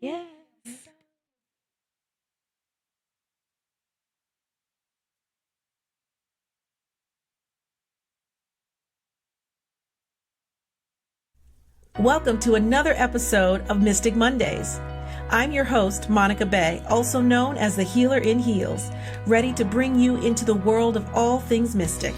Yes. Welcome to another episode of Mystic Mondays. I'm your host, Monica Bay, also known as the Healer in Heels, ready to bring you into the world of all things mystic.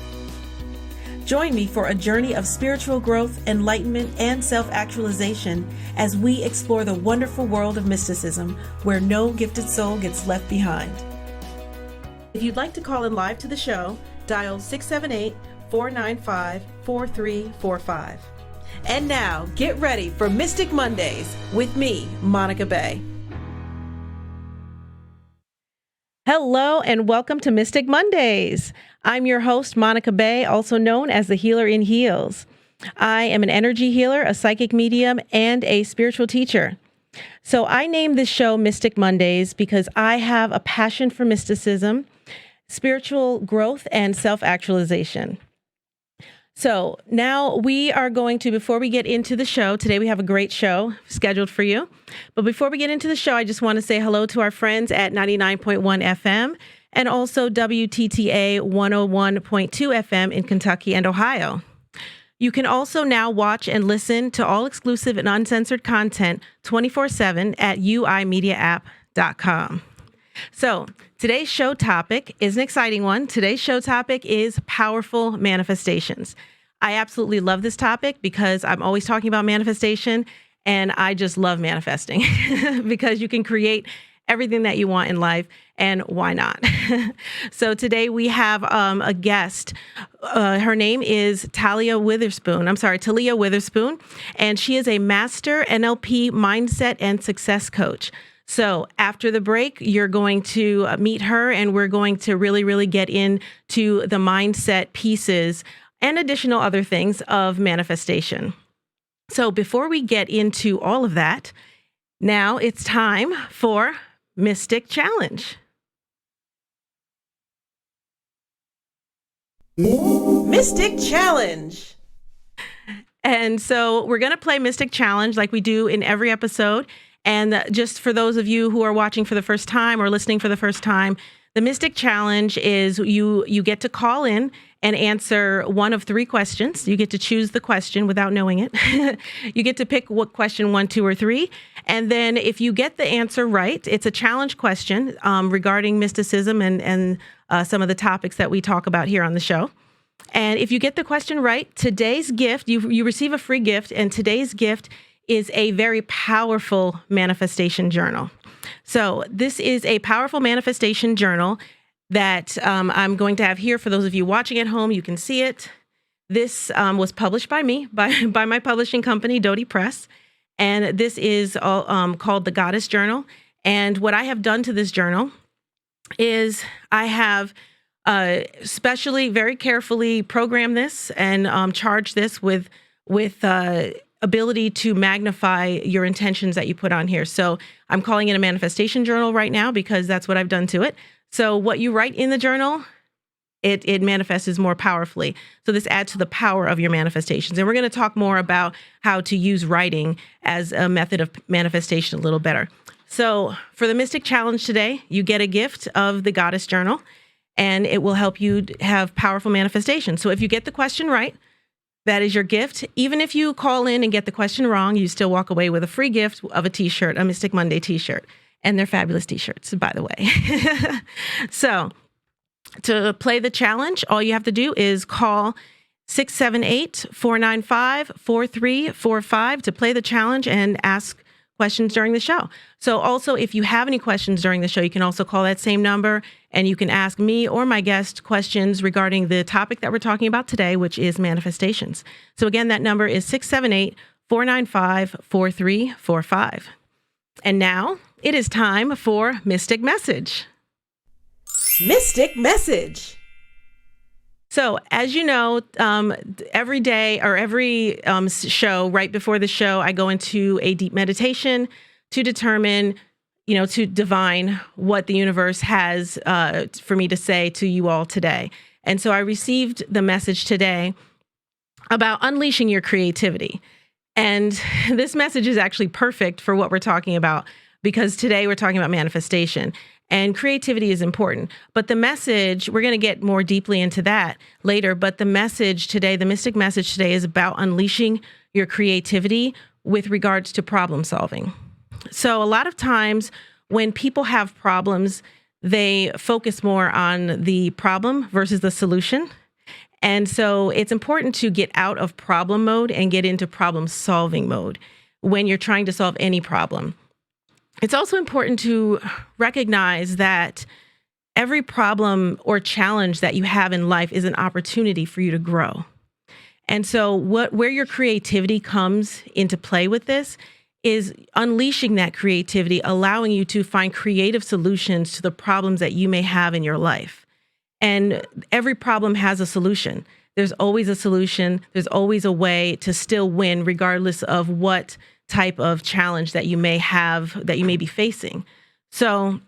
Join me for a journey of spiritual growth, enlightenment, and self-actualization as we explore the wonderful world of mysticism where no gifted soul gets left behind. If you'd like to call in live to the show, dial 678-495-4345. And now, get ready for Mystic Mondays with me, Monica Bay. Hello and welcome to Mystic Mondays. I'm your host, Monica Bay, also known as the Healer in Heels. I am an energy healer, a psychic medium, and a spiritual teacher. So I named this show Mystic Mondays because I have a passion for mysticism, spiritual growth, and self-actualization. So now we are going to, before we get into the show, today we have a great show scheduled for you. But before we get into the show, I just want to say hello to our friends at 99.1 FM and also WTTA 101.2 FM in Kentucky and Ohio. You can also now watch and listen to all exclusive and uncensored content 24/7 at uimediaapp.com. So today's show topic is an exciting one. Today's show topic is powerful manifestations. I absolutely love this topic because I'm always talking about manifestation and I just love manifesting because you can create everything that you want in life, and why not? So today we have a guest. Her name is Talia Witherspoon. And she is a master NLP mindset and success coach. So after the break, you're going to meet her and we're going to really get into the mindset pieces and additional other things of manifestation. So before we get into all of that, now it's time for Mystic Challenge. Mystic Challenge. And so we're going to play Mystic Challenge like we do in every episode. And just for those of you who are watching for the first time or listening for the first time, the Mystic Challenge is you get to call in and answer one of three questions. You get to choose the question without knowing it. You get to pick what question 1, 2, or 3. And then if you get the answer right, it's a challenge question regarding mysticism and some of the topics that we talk about here on the show. And if you get the question right, today's gift, you receive a free gift, and today's gift is a very powerful manifestation journal. So this is a powerful manifestation journal that I'm going to have here for those of you watching at home. You can see it. This was published by me, by my publishing company, Doty Press. And this is called the Goddess Journal. And what I have done to this journal is I have specially, very carefully programmed this and charged this with ability to magnify your intentions that you put on here. So I'm calling it a manifestation journal right now because that's what I've done to it. So what you write in the journal, it manifests more powerfully. So this adds to the power of your manifestations. And we're going to talk more about how to use writing as a method of manifestation a little better. So for the Mystic Challenge today, you get a gift of the Goddess Journal, and it will help you have powerful manifestations. So if you get the question right, that is your gift. Even if you call in and get the question wrong, you still walk away with a free gift of a t-shirt, a Mystic Monday t-shirt. And they're fabulous t-shirts, by the way. So to play the challenge, all you have to do is call 678-495-4345 to play the challenge and ask questions during the show. So also, if you have any questions during the show, you can also call that same number and you can ask me or my guest questions regarding the topic that we're talking about today, which is manifestations. So again, that number is 678-495-4345. And now it is time for Mystic Message. Mystic Message. So, as you know, every day or every show, right before the show, I go into a deep meditation to determine, to divine what the universe has for me to say to you all today. And so I received the message today about unleashing your creativity. And this message is actually perfect for what we're talking about because today we're talking about manifestation. And creativity is important. But the message, we're going to get more deeply into that later. But the message today, the mystic message today, is about unleashing your creativity with regards to problem solving. So a lot of times when people have problems, they focus more on the problem versus the solution. And so it's important to get out of problem mode and get into problem solving mode when you're trying to solve any problem. It's also important to recognize that every problem or challenge that you have in life is an opportunity for you to grow. And so where your creativity comes into play with this is unleashing that creativity, allowing you to find creative solutions to the problems that you may have in your life. And every problem has a solution. There's always a solution. There's always a way to still win, regardless of what type of challenge that you may have, that you may be facing. So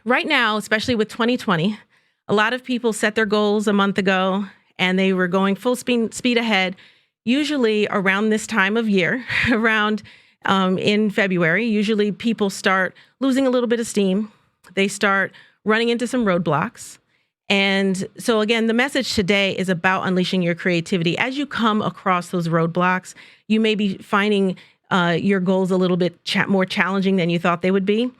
right now, especially with 2020, a lot of people set their goals a month ago and they were going full speed ahead. Usually around this time of year, around in February, usually people start losing a little bit of steam. They start running into some roadblocks. And so again, the message today is about unleashing your creativity. As you come across those roadblocks, you may be finding your goals a little bit more challenging than you thought they would be,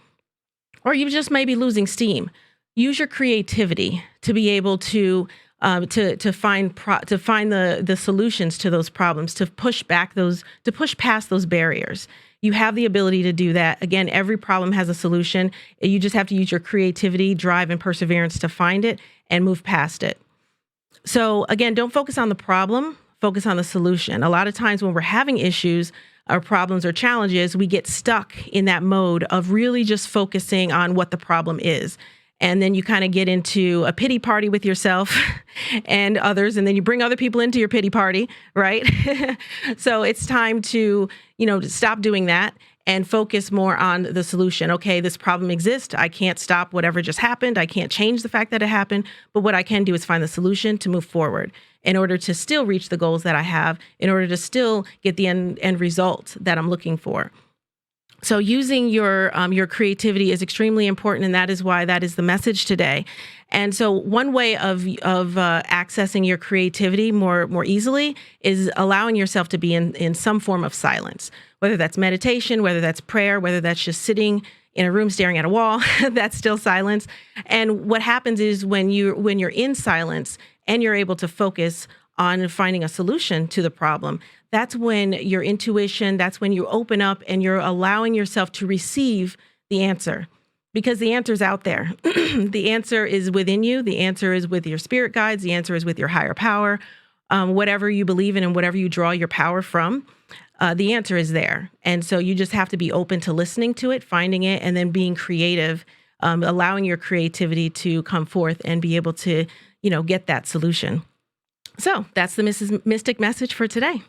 or you just may be losing steam. Use your creativity to be able to find the solutions to those problems, to push past those barriers. You have the ability to do that. Again, every problem has a solution. You just have to use your creativity, drive, and perseverance to find it and move past it. So again, don't focus on the problem, focus on the solution. A lot of times when we're having issues or problems or challenges, we get stuck in that mode of really just focusing on what the problem is. And then you kind of get into a pity party with yourself and others, and then you bring other people into your pity party, right? So it's time to stop doing that and focus more on the solution. Okay, this problem exists. I can't stop whatever just happened. I can't change the fact that it happened. But what I can do is find the solution to move forward in order to still reach the goals that I have, in order to still get the end result that I'm looking for. So using your creativity is extremely important, and that is why that is the message today. And so one way of accessing your creativity more easily is allowing yourself to be in some form of silence, whether that's meditation, whether that's prayer, whether that's just sitting in a room staring at a wall. That's still silence. And what happens is when you're in silence and you're able to focus on finding a solution to the problem, that's when your intuition, that's when you open up and you're allowing yourself to receive the answer, because the answer's out there. The answer is within you. The answer is with your spirit guides. The answer is with your higher power. Whatever you believe in and whatever you draw your power from, the answer is there. And so you just have to be open to listening to it, finding it, and then being creative, allowing your creativity to come forth and be able to, get that solution. So that's the Mystic message for today.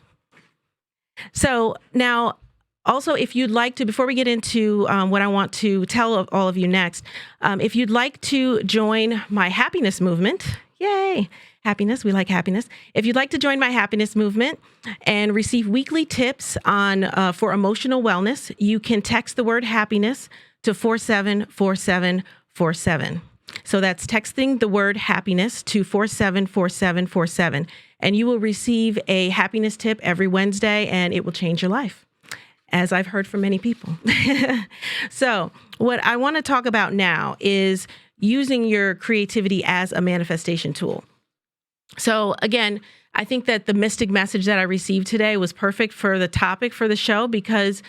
So now, also, if you'd like to, before we get into what I want to tell all of you next, if you'd like to join my happiness movement, yay, happiness, we like happiness. If you'd like to join my happiness movement and receive weekly tips on for emotional wellness, you can text the word happiness to 474747. So that's texting the word happiness to 474747. And you will receive a happiness tip every Wednesday, and it will change your life, as I've heard from many people. So what I want to talk about now is using your creativity as a manifestation tool. So again, I think that the mystic message that I received today was perfect for the topic for the show, because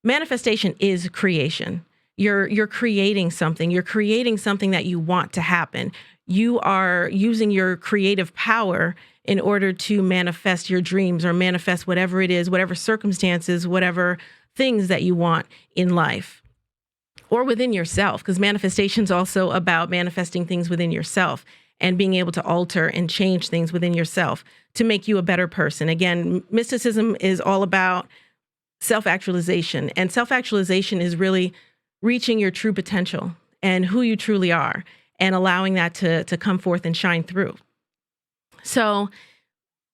manifestation is creation. You're creating something. You're creating something that you want to happen. You are using your creative power in order to manifest your dreams or manifest whatever it is, whatever circumstances, whatever things that you want in life or within yourself, because manifestation is also about manifesting things within yourself and being able to alter and change things within yourself to make you a better person. Again, mysticism is all about self-actualization, and self-actualization is really reaching your true potential and who you truly are and allowing that to come forth and shine through. So,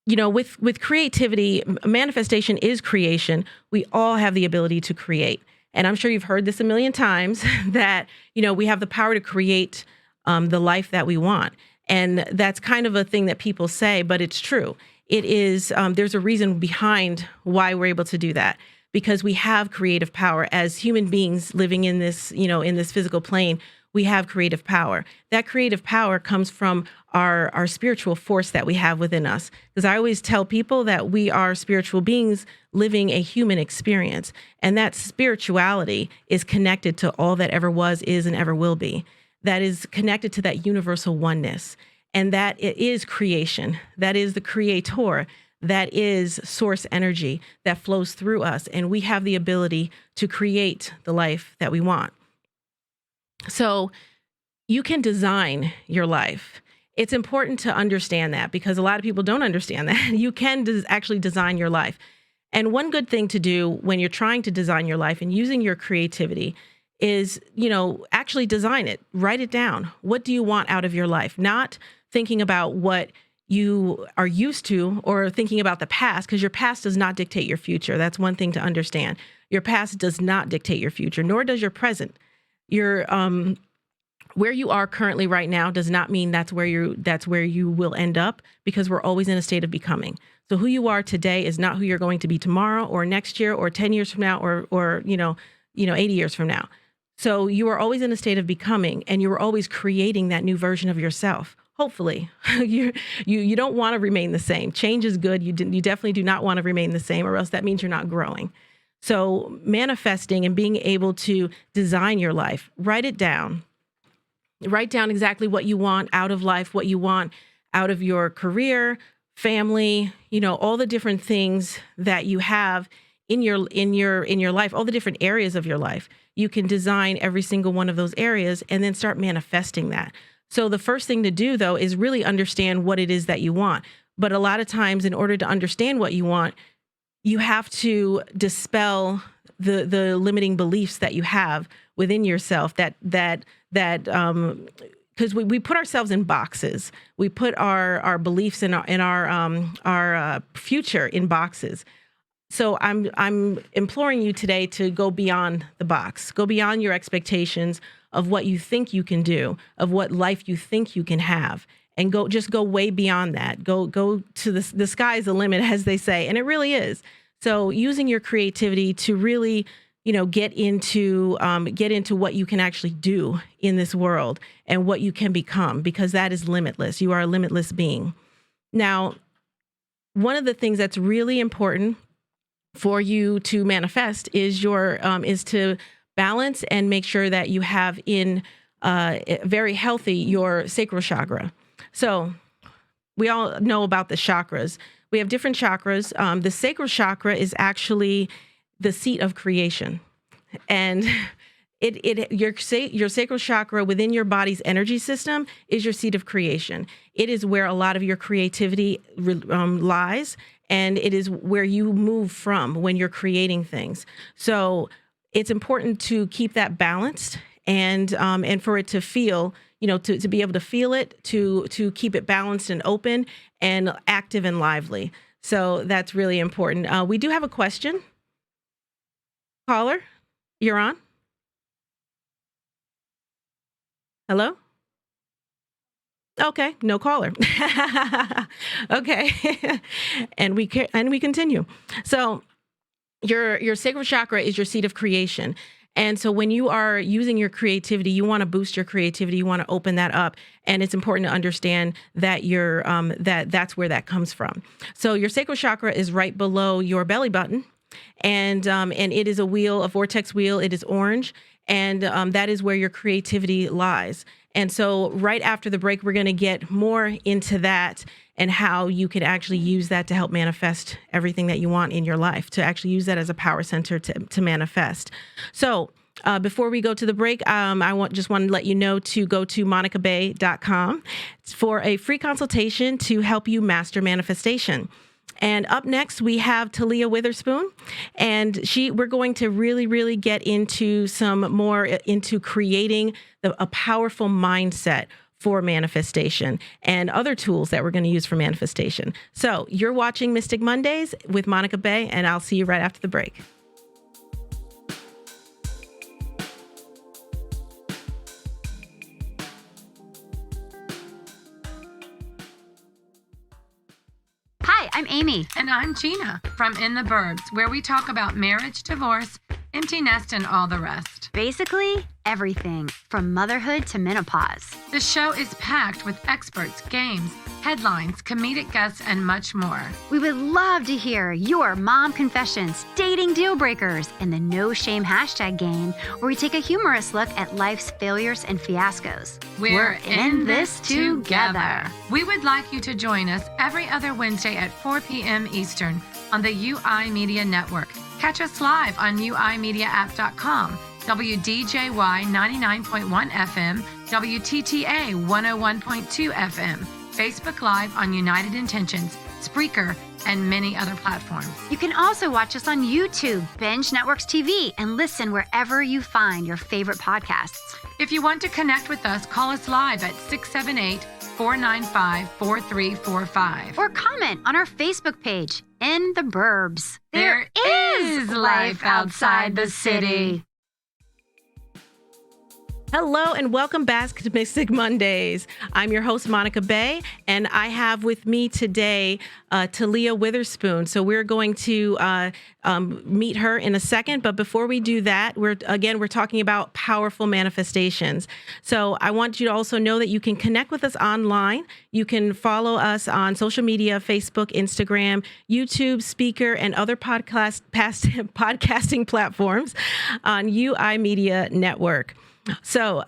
with creativity, manifestation is creation. We all have the ability to create. And I'm sure you've heard this a million times that, we have the power to create the life that we want. And that's kind of a thing that people say, but it's true. It is, there's a reason behind why we're able to do that, because we have creative power as human beings living in this, in this physical plane. We have creative power. That creative power comes from our spiritual force that we have within us. Because I always tell people that we are spiritual beings living a human experience. And that spirituality is connected to all that ever was, is, and ever will be. That is connected to that universal oneness. And that it is creation. That is the creator. That is source energy that flows through us. And we have the ability to create the life that we want. So you can design your life. It's important to understand that, because a lot of people don't understand that. You can actually design your life. And one good thing to do when you're trying to design your life and using your creativity is, actually design it. Write it down. What do you want out of your life? Not thinking about what you are used to or thinking about the past, because your past does not dictate your future. That's one thing to understand. Your past does not dictate your future, nor does your present. Your where you are currently right now does not mean that's where you will end up, because we're always in a state of becoming. So who you are today is not who you're going to be tomorrow or next year or 10 years from now or 80 years from now. So you are always in a state of becoming, and you are always creating that new version of yourself. Hopefully, you don't want to remain the same. Change is good. You definitely do not want to remain the same, or else that means you're not growing. So manifesting and being able to design your life, write it down. Write down exactly what you want out of life, what you want out of your career, family, all the different things that you have in your life, all the different areas of your life. You can design every single one of those areas and then start manifesting that. So the first thing to do, though, is really understand what it is that you want. But a lot of times, in order to understand what you want, you have to dispel the limiting beliefs that you have within yourself, that because we put ourselves in boxes. We put our beliefs in our future in boxes. So I'm imploring you today to go beyond the box, go beyond your expectations of what you think you can do, of what life you think you can have, and go way beyond that. Go to the sky's the limit, as they say, and it really is. So using your creativity to really, get into what you can actually do in this world and what you can become, because that is limitless. You are a limitless being. Now, one of the things that's really important for you to manifest is is to balance and make sure that you have in very healthy your sacral chakra. So we all know about the chakras. We have different chakras. The sacral chakra is actually the seat of creation, and your sacral chakra within your body's energy system is your seat of creation. It is where a lot of your creativity lies, and it is where you move from when you're creating things. So it's important to keep that balanced, and for it to feel, to be able to feel it, to keep it balanced and open and active and lively. So that's really important. We do have a question. Caller, you're on. Hello? Okay, no caller. Okay. and we continue. So your sacral chakra is your seat of creation. And so when you are using your creativity, you want to boost your creativity, you want to open that up. And it's important to understand that that's where that comes from. So your sacral chakra is right below your belly button. And it is a vortex wheel. It is orange. And that is where your creativity lies. And so right after the break, we're going to get more into that and how you can actually use that to help manifest everything that you want in your life, to actually use that as a power center to manifest. So before we go to the break, I just want to let you know to go to monicabay.com for a free consultation to help you master manifestation. And up next, we have Talia Witherspoon, and we're going to really, really get into some more into creating a powerful mindset for manifestation and other tools that we're going to use for manifestation. So you're watching Mystic Mondays with Monica Bay, and I'll see you right after the break. I'm Amy. And I'm Gina from In the Burbs, where we talk about marriage, divorce, empty nest, and all the rest. Basically, everything from motherhood to menopause. The show is packed with experts, games, headlines, comedic guests, and much more. We would love to hear your mom confessions, dating deal breakers, and the no shame hashtag game, where we take a humorous look at life's failures and fiascos. We're in this together. We would like you to join us every other Wednesday at 4 p.m. Eastern on the UI Media Network. Catch us live on uimediaapp.com, WDJY 99.1 FM, WTTA 101.2 FM, Facebook Live on United Intentions, Spreaker, and many other platforms. You can also watch us on YouTube, Binge Networks TV, and listen wherever you find your favorite podcasts. If you want to connect with us, call us live at 678-495-4345. Or comment on our Facebook page, In the Burbs. There is life outside the city. Hello and welcome back to Mystic Mondays. I'm your host, Monica Bay, and I have with me today Talia Witherspoon. So we're going to meet her in a second. But before we do that, we're talking about powerful manifestations. So I want you to also know that you can connect with us online. You can follow us on social media, Facebook, Instagram, YouTube, Speaker, and other podcasting platforms on UI Media Network. So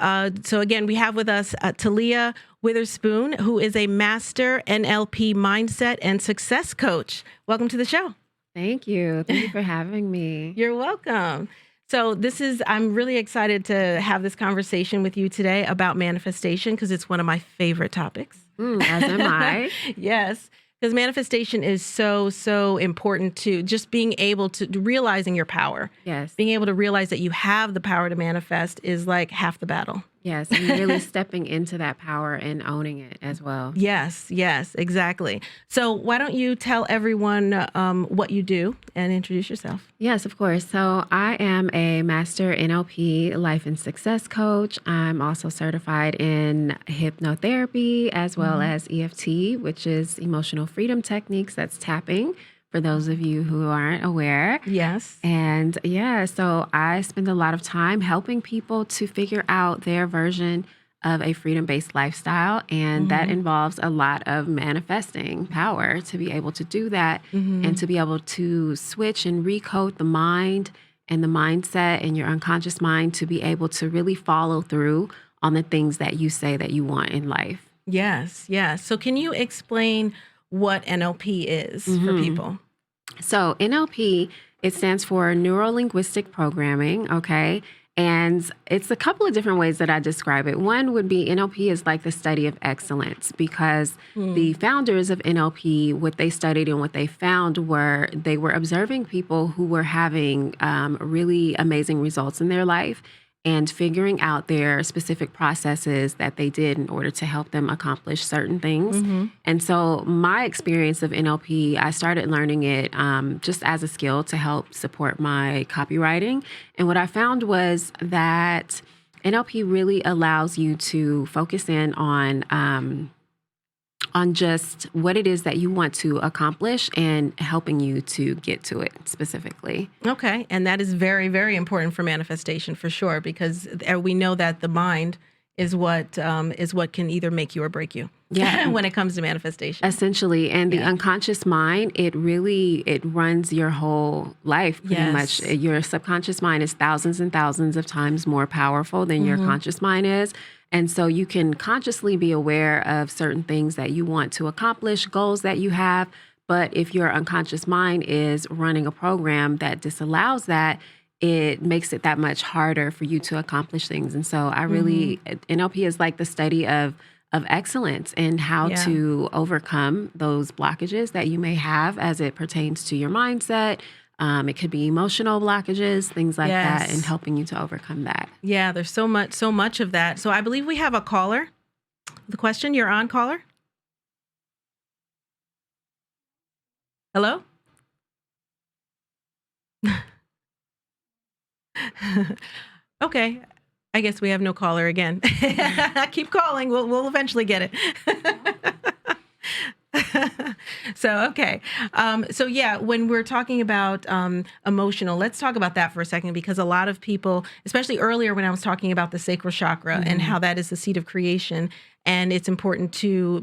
again, we have with us Talia Witherspoon, who is a master NLP mindset and success coach. Welcome to the show. Thank you. Thank you for having me. You're welcome. So I'm really excited to have this conversation with you today about manifestation because it's one of my favorite topics. As am I. Yes. Because manifestation is so important to just being able to realizing your power. Yes. Being able to realize that you have the power to manifest is like half the battle. Yes. And really stepping into that power and owning it as well. Yes, exactly. So why don't you tell everyone what you do and introduce yourself? Yes, of course. So I am a master NLP life and success coach. I'm also certified in hypnotherapy as well as EFT, which is emotional freedom techniques. That's tapping, for those of you who aren't aware. Yes. And so I spend a lot of time helping people to figure out their version of a freedom-based lifestyle. And that involves a lot of manifesting power to be able to do that and to be able to switch and recode the mind and the mindset and your unconscious mind to be able to really follow through on the things that you say that you want in life. Yes. So can you explain what NLP is for people? So NLP, it stands for Neuro-Linguistic Programming, okay? And it's a couple of different ways that I describe it. One would be NLP is like the study of excellence because the founders of NLP, what they studied and what they found were they were observing people who were having really amazing results in their life and figuring out their specific processes that they did in order to help them accomplish certain things. And so my experience of NLP, I started learning it just as a skill to help support my copywriting. And what I found was that NLP really allows you to focus in on just what it is that you want to accomplish and helping you to get to it specifically. Okay. And that is very, very important for manifestation for sure, because we know that the mind is what can either make you or break you. Yeah. When it comes to manifestation. Essentially. And the unconscious mind, it runs your whole life pretty much. Your subconscious mind is thousands and thousands of times more powerful than your conscious mind is. And so you can consciously be aware of certain things that you want to accomplish, goals that you have. But if your unconscious mind is running a program that disallows that, it makes it that much harder for you to accomplish things. And so NLP is like the study of excellence and how to overcome those blockages that you may have as it pertains to your mindset. It could be emotional blockages, things like that, and helping you to overcome that. Yeah, there's so much of that. So I believe we have a caller. The question, you're on, caller. Hello? Okay. I guess we have no caller again. Keep calling. We'll eventually get it. So, okay. So yeah, when we're talking about emotional, let's talk about that for a second, because a lot of people, especially earlier when I was talking about the sacral chakra and how that is the seat of creation, and it's important to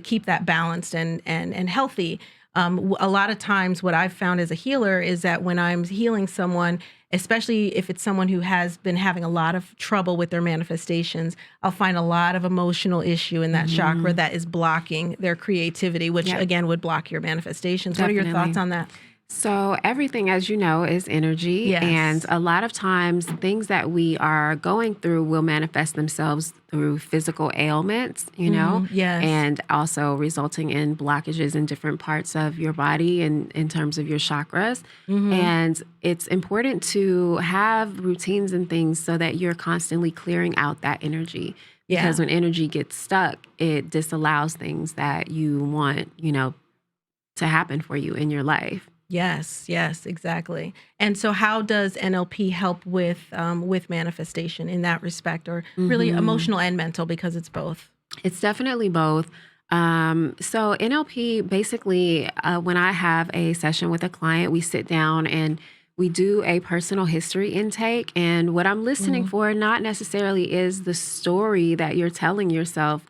keep that balanced and healthy. A lot of times what I've found as a healer is that when I'm healing someone, especially if it's someone who has been having a lot of trouble with their manifestations, I'll find a lot of emotional issue in that chakra that is blocking their creativity, which again would block your manifestations. Definitely. What are your thoughts on that? So everything, as you know, is energy. Yes. And a lot of times things that we are going through will manifest themselves through physical ailments, you know, yes. and also resulting in blockages in different parts of your body and in terms of your chakras. And it's important to have routines and things so that you're constantly clearing out that energy. Because when energy gets stuck, it disallows things that you want, you know, to happen for you in your life. Yes, exactly. And so how does NLP help with manifestation in that respect, or really emotional and mental, because it's both? It's definitely both. So NLP, basically, when I have a session with a client, we sit down and we do a personal history intake. And what I'm listening for not necessarily is the story that you're telling yourself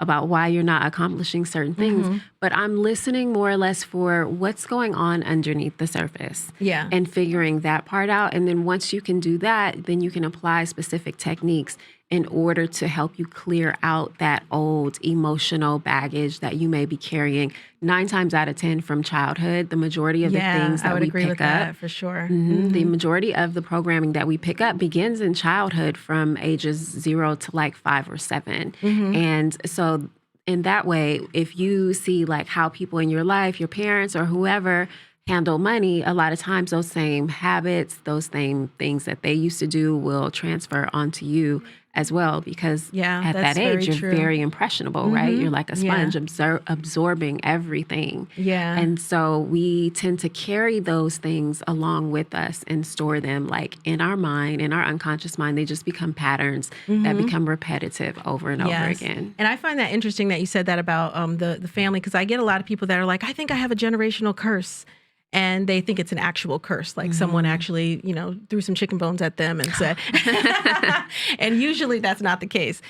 about why you're not accomplishing certain things, but I'm listening more or less for what's going on underneath the surface. Yeah. And figuring that part out. And then once you can do that, then you can apply specific techniques in order to help you clear out that old emotional baggage that you may be carrying 9 times out of 10 from childhood. The majority of the things that I would we agree pick with up, that for sure. the majority of the programming that we pick up begins in childhood from ages 0 to like 5 or 7. And so in that way, if you see like how people in your life, your parents or whoever, handle money, a lot of times those same habits, those same things that they used to do will transfer onto you as well, because at that age, you're very impressionable, right? You're like a sponge absorbing everything. Yeah. And so we tend to carry those things along with us and store them like in our mind, in our unconscious mind. They just become patterns that become repetitive over and over again. And I find that interesting that you said that about the family, because I get a lot of people that are like, I think I have a generational curse. And they think it's an actual curse, like someone actually, you know, threw some chicken bones at them and said, and usually that's not the case.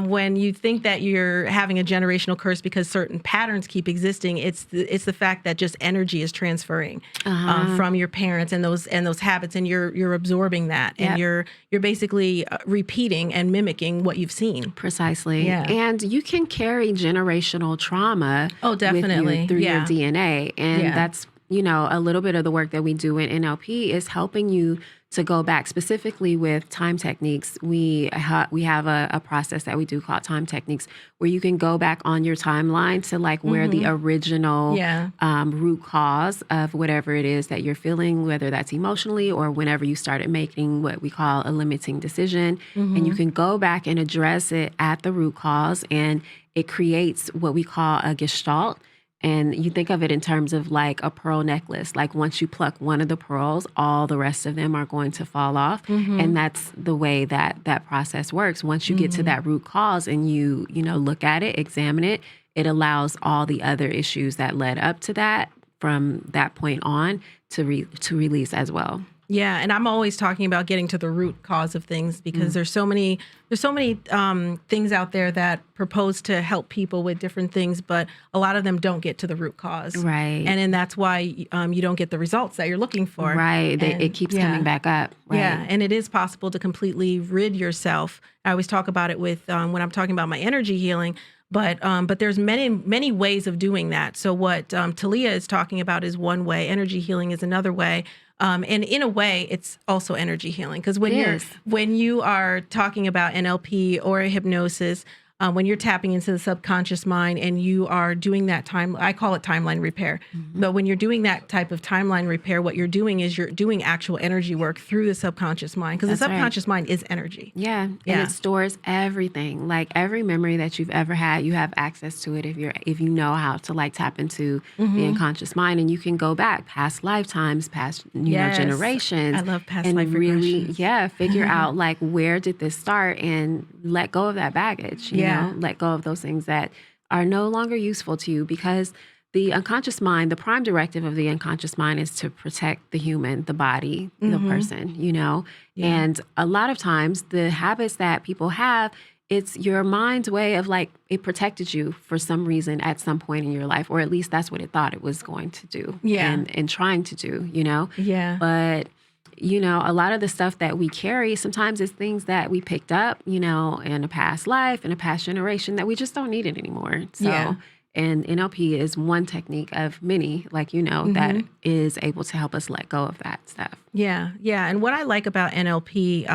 When you think that you're having a generational curse because certain patterns keep existing, it's the fact that just energy is transferring from your parents and those habits, and you're absorbing that, and you're basically repeating and mimicking what you've seen. Precisely. Yeah. And you can carry generational trauma definitely. with you through your DNA, and that's, you know, a little bit of the work that we do in NLP is helping you to go back, specifically with time techniques. We have a process that we do called time techniques, where you can go back on your timeline to like where the original root cause of whatever it is that you're feeling, whether that's emotionally or whenever you started making what we call a limiting decision. And you can go back and address it at the root cause, and it creates what we call a gestalt. And you think of it in terms of like a pearl necklace. Like once you pluck one of the pearls, all the rest of them are going to fall off. And that's the way that process works. Once you get to that root cause and you look at it, examine it, it allows all the other issues that led up to that from that point on to release as well. Yeah, and I'm always talking about getting to the root cause of things, because there's so many things out there that propose to help people with different things, but a lot of them don't get to the root cause. Right. And then that's why you don't get the results that you're looking for. Right. It keeps coming back up. Right. Yeah, and it is possible to completely rid yourself. I always talk about it with when I'm talking about my energy healing. But there's many ways of doing that. So what Talia is talking about is one way. Energy healing is another way. And in a way, it's also energy healing, because when you are talking about NLP or hypnosis, when you're tapping into the subconscious mind and you are doing that I call it timeline repair. But when you're doing that type of timeline repair, what you're doing is you're doing actual energy work through the subconscious mind, because the subconscious mind is energy. Yeah. And it stores everything. Like every memory that you've ever had, you have access to it if you know how to like tap into the unconscious mind, and you can go back past lifetimes, past generations. I love past and life really regressions. Figure out like where did this start and let go of that baggage. You know, let go of those things that are no longer useful to you, because the unconscious mind, the prime directive of the unconscious mind is to protect the human, the body, the person, Yeah. And a lot of times the habits that people have, it's your mind's way of like, it protected you for some reason at some point in your life, or at least that's what it thought it was going to do and trying to do, Yeah. But, a lot of the stuff that we carry sometimes is things that we picked up, in a past life, in a past generation that we just don't need it anymore. So, Yeah. and NLP is one technique of many, like, that is able to help us let go of that stuff. Yeah. Yeah. And what I like about NLP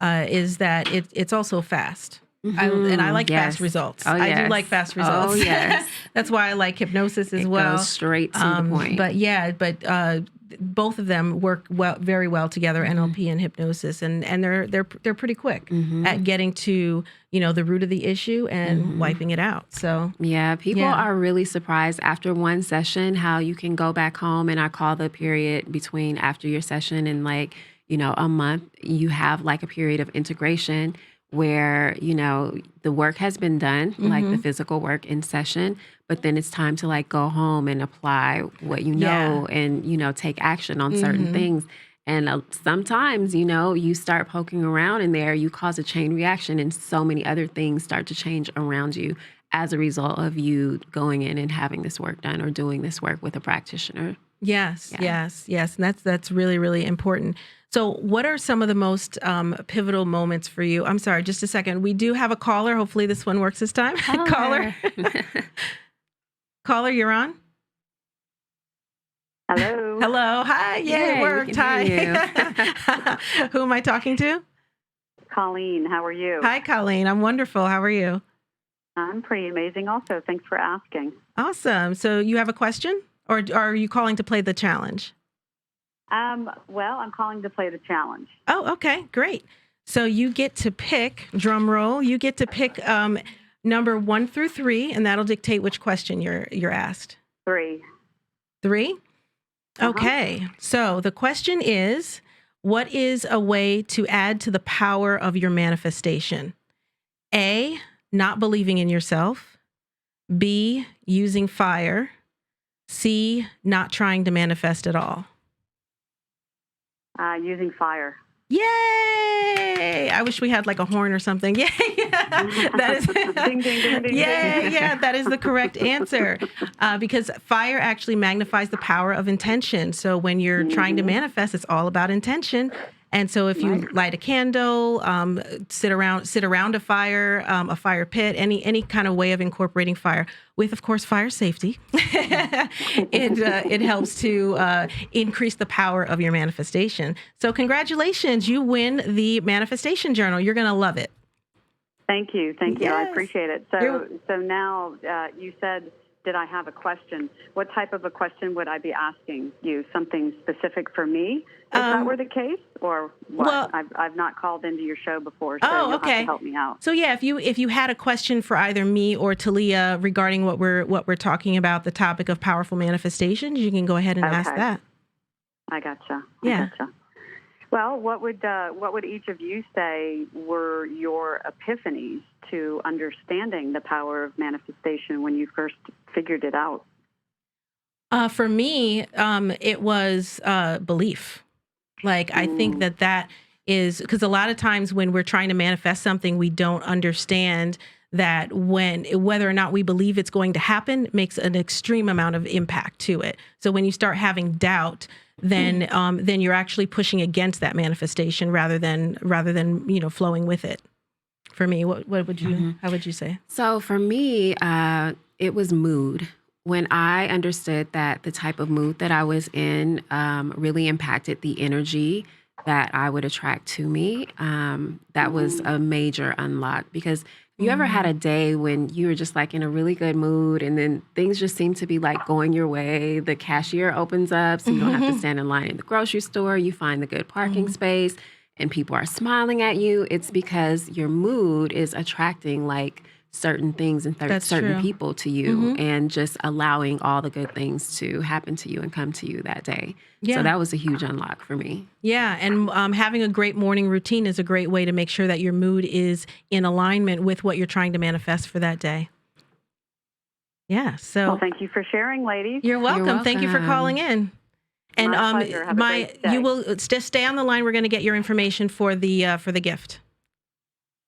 is that it's also fast. I like fast results. Oh, yes. I do like fast results. Oh, yes. That's why I like hypnosis as It well. goes straight to the point. But both of them work very well together, NLP and hypnosis, and they're pretty quick at getting to the root of the issue and wiping it out. So yeah, people are really surprised after one session how you can go back home, and I call the period between after your session and a month, you have like a period of integration where, the work has been done, like the physical work in session, but then it's time to like go home and apply what and, take action on certain things. And sometimes, you start poking around in there, you cause a chain reaction, and so many other things start to change around you as a result of you going in and having this work done or doing this work with a practitioner. Yes. And that's really, really important. So what are some of the most pivotal moments for you? I'm sorry, just a second. We do have a caller. Hopefully this one works this time. Caller. Caller, you're on. Hello. Hello. Hi. Yeah, it worked. Hi. Who am I talking to? Colleen, how are you? Hi, Colleen. I'm wonderful. How are you? I'm pretty amazing also. Thanks for asking. Awesome. So you have a question, or are you calling to play the challenge? Well, I'm calling to play the challenge. Oh, okay. Great. So you get to pick, drum roll, you get to pick number 1 through 3, and that'll dictate which question you're asked. 3. 3? Okay. So the question is, what is a way to add to the power of your manifestation? A, not believing in yourself. B, using fire. C, not trying to manifest at all. Using fire. Yay! I wish we had like a horn or something. Yay! That is Ding, ding, ding, ding, yeah, that is the correct answer. Because fire actually magnifies the power of intention. So when you're trying to manifest, it's all about intention. And so if you light a candle, sit around a fire pit, any kind of way of incorporating fire with, of course, fire safety, it helps to increase the power of your manifestation. So congratulations, you win the Manifestation Journal. You're going to love it. Thank you. Yes. I appreciate it. You're- So now you said, did I have a question? What type of a question would I be asking you? Something specific for me? If that were the case, or what? Well- I've not called into your show before, so you'll okay. have to help me out. So yeah, if you had a question for either me or Talia regarding what we're talking about, the topic of powerful manifestations, you can go ahead and ask that. I gotcha. Yeah. Well, what would each of you say were your epiphanies to understanding the power of manifestation when you first figured it out? For me, it was belief. Like, I think that is because a lot of times when we're trying to manifest something, we don't understand that whether or not we believe it's going to happen makes an extreme amount of impact to it. So when you start having doubt, then you're actually pushing against that manifestation rather than flowing with it. For me, what would you how would you say? So for me, it was mood. When I understood that the type of mood that I was in really impacted the energy that I would attract to me, that was a major unlock. Because you ever had a day when you were just like in a really good mood and then things just seem to be like going your way? The cashier opens up so you don't have to stand in line in the grocery store. You find the good parking space and people are smiling at you. It's because your mood is attracting like certain things and certain people to you and just allowing all the good things to happen to you and come to you that day. Yeah. So that was a huge unlock for me. Yeah, and having a great morning routine is a great way to make sure that your mood is in alignment with what you're trying to manifest for that day. Yeah. So Well, thank you for sharing, ladies. you're welcome. Thank you for welcome. calling in. And My pleasure. Have a great day. you will just stay on the line. We're going to get your information for the gift.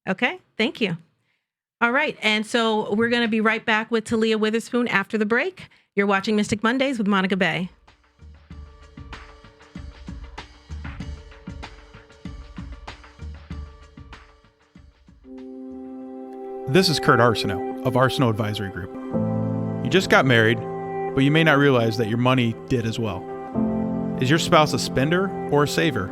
Okay. Thank you. All right. And so we're going to be right back with Talia Witherspoon after the break. You're watching Mystic Mondays with Monica Bay. This is Kurt Arsenault of Arsenault Advisory Group. You just got married, but you may not realize that your money did as well. Is your spouse a spender or a saver?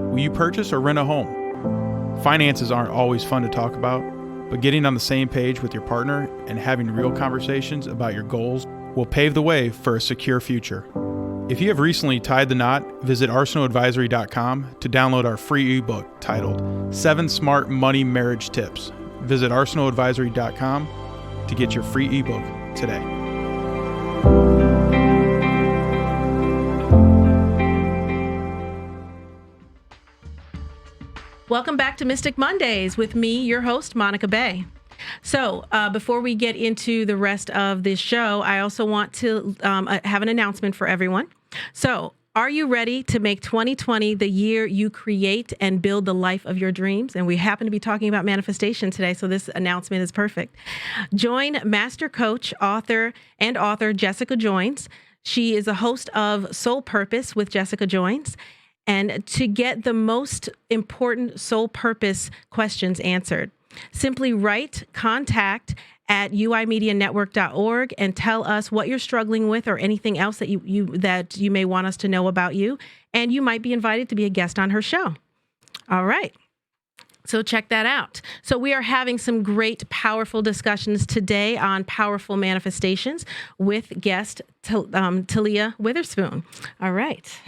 Will you purchase or rent a home? Finances aren't always fun to talk about, but getting on the same page with your partner and having real conversations about your goals will pave the way for a secure future. If you have recently tied the knot, visit arsenaultadvisory.com to download our free ebook titled 7 Smart Money Marriage Tips. Visit arsenaultadvisory.com to get your free ebook today. Welcome back to Mystic Mondays with me, your host, Monica Bay. So before we get into the rest of this show, I also want to have an announcement for everyone. So are you ready to make 2020 the year you create and build the life of your dreams? And we happen to be talking about manifestation today, so this announcement is perfect. Join master coach, author Jessica Joins. She is a host of Soul Purpose with Jessica Joins. And to get the most important soul purpose questions answered, simply write contact at uimedianetwork.org and tell us what you're struggling with or anything else that you may want us to know about you. And you might be invited to be a guest on her show. All right. So check that out. So we are having some great, powerful discussions today on powerful manifestations with guest Talia Witherspoon. All right.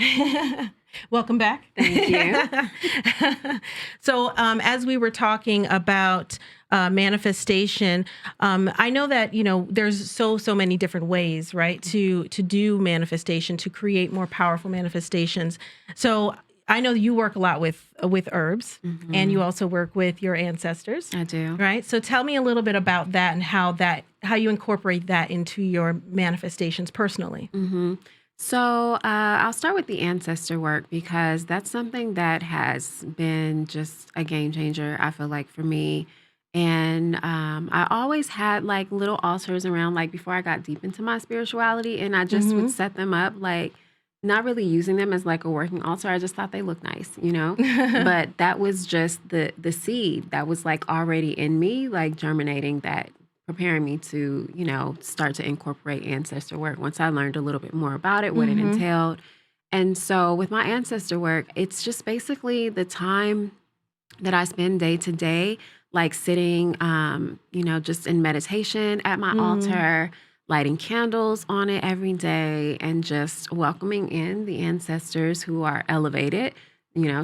Welcome back. Thank you. So as we were talking about manifestation, I know that, there's so many different ways, right, to do manifestation, to create more powerful manifestations. So I know you work a lot with herbs, and you also work with your ancestors. I do. Right. So tell me a little bit about that and how you incorporate that into your manifestations personally. Mm-hmm. So I'll start with the ancestor work because that's something that has been just a game changer, I feel like, for me. And I always had like little altars around, like before I got deep into my spirituality, and I just would set them up, like not really using them as like a working altar. I just thought they looked nice, but that was just the seed that was like already in me, like germinating that, preparing me to, start to incorporate ancestor work once I learned a little bit more about it, what it entailed. And so with my ancestor work, it's just basically the time that I spend day to day, like sitting, just in meditation at my altar, lighting candles on it every day, and just welcoming in the ancestors who are elevated,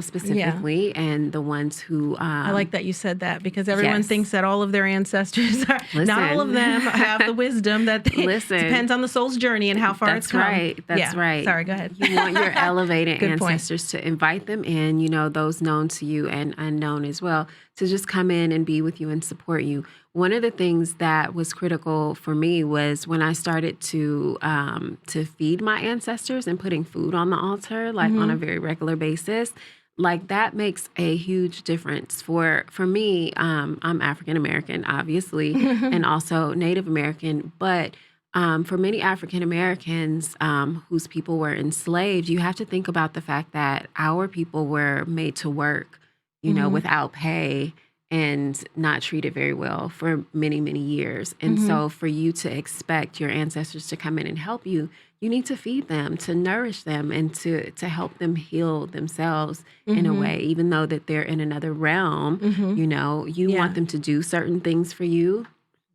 specifically, and the ones who... I like that you said that, because everyone Yes. thinks that all of their ancestors are... Not all of them have the wisdom that they... Depends on the soul's journey and how far it's come. That's right. Sorry, go ahead. You want your elevated Good point. ancestors to invite them in, those known to you and unknown as well, to just come in and be with you and support you. One of the things that was critical for me was when I started to feed my ancestors and putting food on the altar, like on a very regular basis. Like that makes a huge difference for me. I'm African American, obviously, and also Native American. But for many African Americans whose people were enslaved, you have to think about the fact that our people were made to work, without pay and not treated very well for many, many years. And so for you to expect your ancestors to come in and help you, you need to feed them, to nourish them, and to help them heal themselves in a way, even though that they're in another realm. You want them to do certain things for you,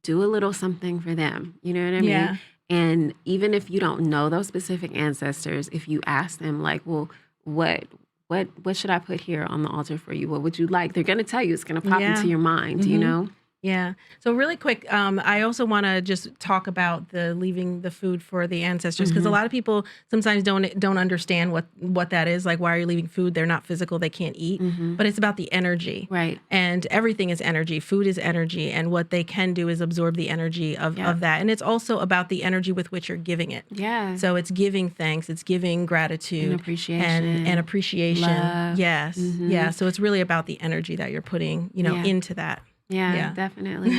do a little something for them. You know what I mean? Yeah. And even if you don't know those specific ancestors, if you ask them like, well, what should I put here on the altar for you? What would you like? They're going to tell you. It's going to pop into your mind, Yeah. So really quick, I also want to just talk about the leaving the food for the ancestors, because a lot of people sometimes don't understand what that is. Like, why are you leaving food? They're not physical. They can't eat. But it's about the energy. Right. And everything is energy. Food is energy. And what they can do is absorb the energy of that. And it's also about the energy with which you're giving it. Yeah. So it's giving thanks. It's giving gratitude. And appreciation. And appreciation. Love. Yes. Yeah. So it's really about the energy that you're putting, into that. Yeah, definitely.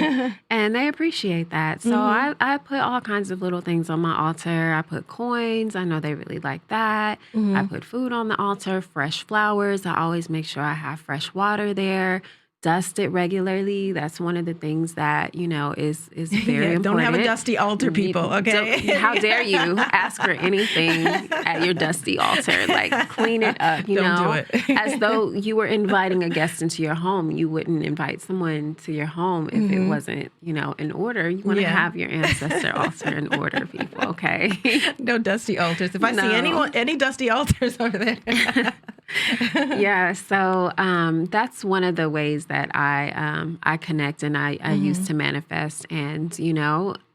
And they appreciate that. So I put all kinds of little things on my altar. I put coins. I know they really like that. I put food on the altar, fresh flowers. I always make sure I have fresh water there. Dust it regularly. That's one of the things that, is very important. Don't have a dusty altar, people, okay? How dare you ask for anything at your dusty altar? Like, clean it up, Don't do it. as though you were inviting a guest into your home. You wouldn't invite someone to your home if it wasn't, in order. You want to have your ancestor altar in order, people, okay? No dusty altars. If I see any dusty altars over there. Yeah, so that's one of the ways that I connect and I use to manifest. And,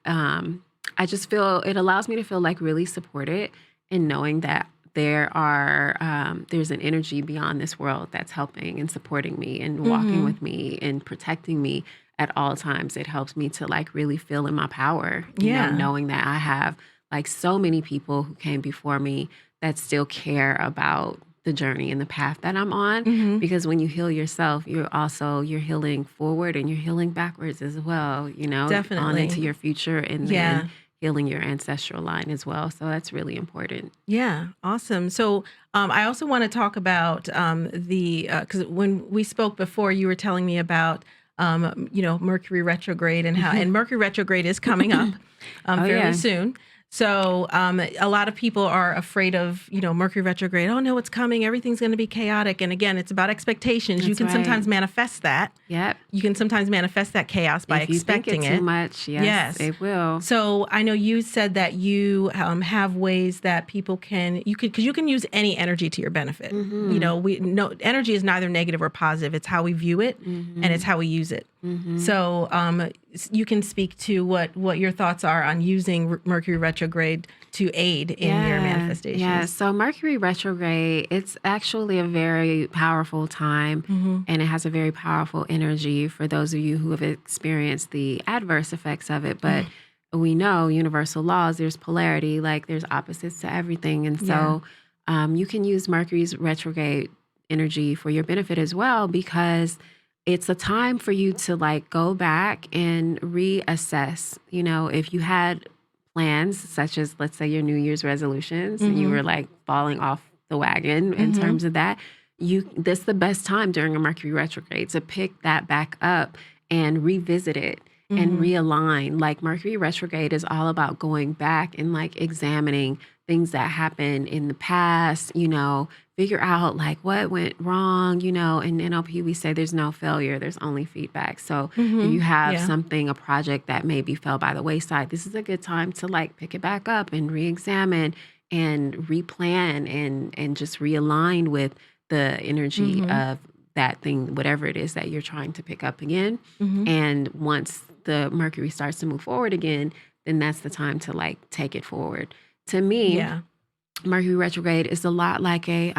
I just feel it allows me to feel like really supported in knowing that there's an energy beyond this world that's helping and supporting me and walking with me and protecting me at all times. It helps me to like really feel in my power, knowing that I have like so many people who came before me that still care about the journey and the path that I'm on. Because when you heal yourself, you're healing forward and you're healing backwards as well, Definitely. On into your future and then healing your ancestral line as well. So that's really important. Yeah, awesome. So I also want to talk about because when we spoke before, you were telling me about Mercury retrograde and how, and Mercury retrograde is coming up fairly soon. So a lot of people are afraid of, Mercury retrograde. Oh, no, it's coming. Everything's going to be chaotic. And again, it's about expectations. You can sometimes manifest that. Yep. You can sometimes manifest that chaos by expecting it. Too much, yes, it will. So I know you said that you have ways that people because you can use any energy to your benefit. Energy is neither negative or positive. It's how we view it and it's how we use it. So you can speak to what your thoughts are on using Mercury retrograde to aid in your manifestations. Yeah, so Mercury retrograde, it's actually a very powerful time and it has a very powerful energy for those of you who have experienced the adverse effects of it. But we know universal laws, there's polarity, like there's opposites to everything. And so you can use Mercury's retrograde energy for your benefit as well, because it's a time for you to like go back and reassess, if you had plans such as, let's say, your New Year's resolutions and you were like falling off the wagon in terms of that, this is the best time during a Mercury retrograde to pick that back up and revisit it and realign. Like Mercury retrograde is all about going back and like examining things that happened in the past, figure out like what went wrong, in NLP we say there's no failure, there's only feedback. So if you have a project that maybe fell by the wayside, this is a good time to like pick it back up and re-examine and replan and just realign with the energy of that thing, whatever it is that you're trying to pick up again. And once the Mercury starts to move forward again, then that's the time to like take it forward. To me, Mercury retrograde is a lot like a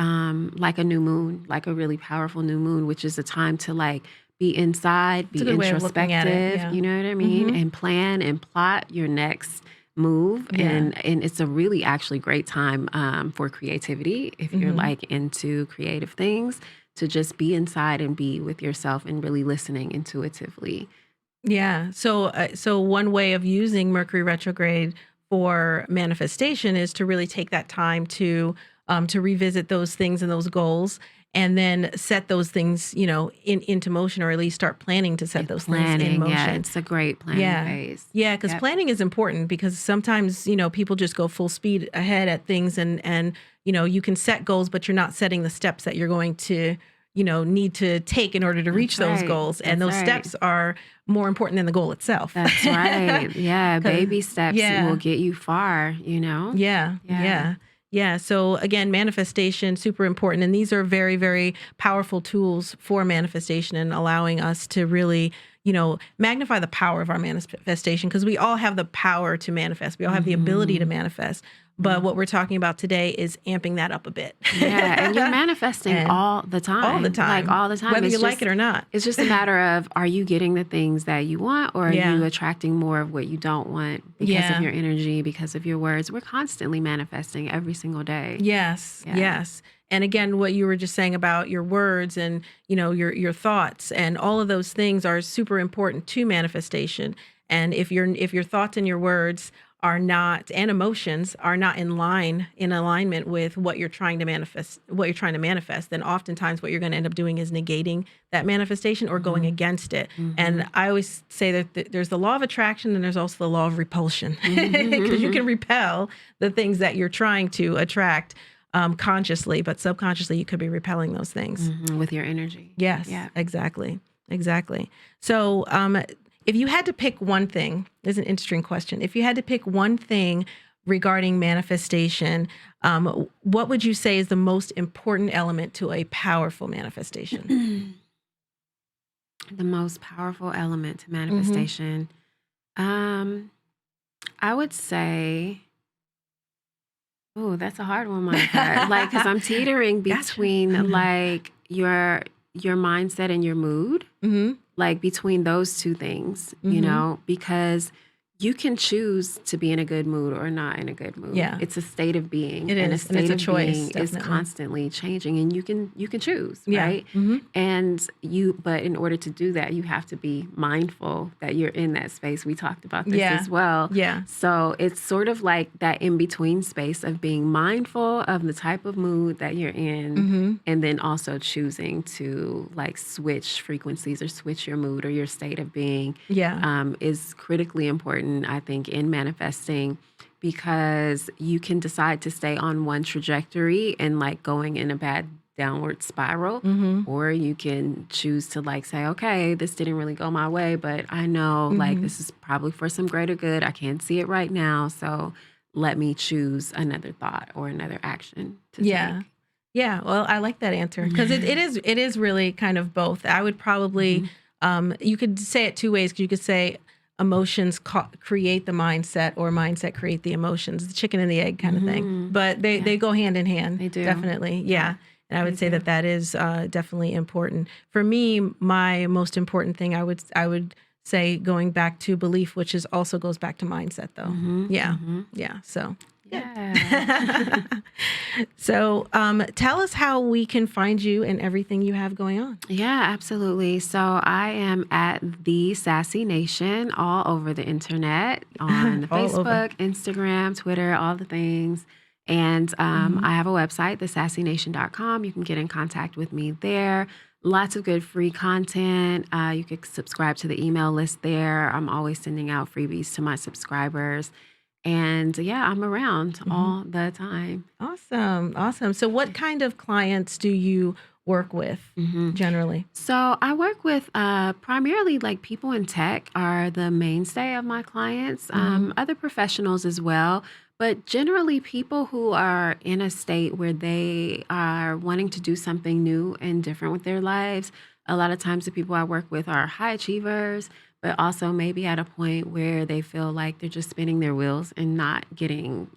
new moon, like a really powerful new moon, which is a time to like be inside, be introspective, you know what I mean? And plan and plot your next move. And it's a really actually great time for creativity if you're like into creative things, to just be inside and be with yourself and really listening intuitively. Yeah. So one way of using Mercury retrograde for manifestation is to really take that time to revisit those things and those goals, and then set those things, into motion, or at least start planning to set those things in motion. Yeah, it's a great planning phase. Yeah, because planning is important, because sometimes, people just go full speed ahead at things and you can set goals, but you're not setting the steps that you're going to, need to take in order to reach those goals. And those steps are more important than the goal itself. That's right. Yeah, baby steps will get you far, Yeah. Yeah. So again, manifestation, super important. And these are very, very powerful tools for manifestation and allowing us to really, magnify the power of our manifestation, because we all have the power to manifest. We all have the ability to manifest. But what we're talking about today is amping that up a bit. Yeah, and you're manifesting all the time. All the time. Like all the time. Whether you like it or not. It's just a matter of, are you getting the things that you want, or are you attracting more of what you don't want because of your energy, because of your words? We're constantly manifesting every single day. Yes. Yeah. Yes. And again, what you were just saying about your words and, your thoughts and all of those things are super important to manifestation. And if your thoughts and your words are not, and emotions are not in alignment with what you're trying to manifest, then oftentimes what you're going to end up doing is negating that manifestation or going against it. And I always say that there's the law of attraction and there's also the law of repulsion, because you can repel the things that you're trying to attract consciously, but subconsciously you could be repelling those things with your energy. Yes, Yeah. Exactly. So if you had to pick one thing, this is an interesting question. If you had to pick one thing regarding manifestation, what would you say is the most important element to a powerful manifestation? The most powerful element to manifestation, I would say, oh, that's a hard one, Monica. Like, because I'm teetering between like your mindset and your mood. Like between those two things, because you can choose to be in a good mood or not in a good mood. Yeah. It's a state of being. It is. And a And state it's a of choice, being is definitely. constantly changing, and you can choose, Yeah. right? And but in order to do that, you have to be mindful that you're in that space. We talked about this as well. Yeah. So it's sort of like that in-between space of being mindful of the type of mood that you're in, and then also choosing to like switch frequencies or switch your mood or your state of being is critically important, I think, in manifesting, because you can decide to stay on one trajectory and like going in a bad downward spiral, or you can choose to like say, okay, this didn't really go my way, but I know like this is probably for some greater good. I can't see it right now, so let me choose another thought or another action to take. Yeah. Well, I like that answer, because it is really kind of both. I would probably, you could say it two ways. You could say emotions create the mindset, or mindset create the emotions, the chicken and the egg kind of thing. But they go hand in hand. They do. Definitely. Yeah. And I would say that is definitely important. For me, my most important thing, I would say, going back to belief, which also goes back to mindset though. Yeah. So. Yeah. So tell us how we can find you and everything you have going on. Yeah, absolutely. So I am at The Sassy Nation all over the internet, on All Facebook, over. Instagram, Twitter, all the things. And I have a website, thesassynation.com. You can get in contact with me there. Lots of good free content. You could subscribe to the email list there. I'm always sending out freebies to my subscribers. And yeah, I'm around all the time. Awesome. So what kind of clients do you work with generally? So I work with primarily like people in tech are the mainstay of my clients, other professionals as well, but generally people who are in a state where they are wanting to do something new and different with their lives. A lot of times the people I work with are high achievers, but also maybe at a point where they feel like they're just spinning their wheels and not getting,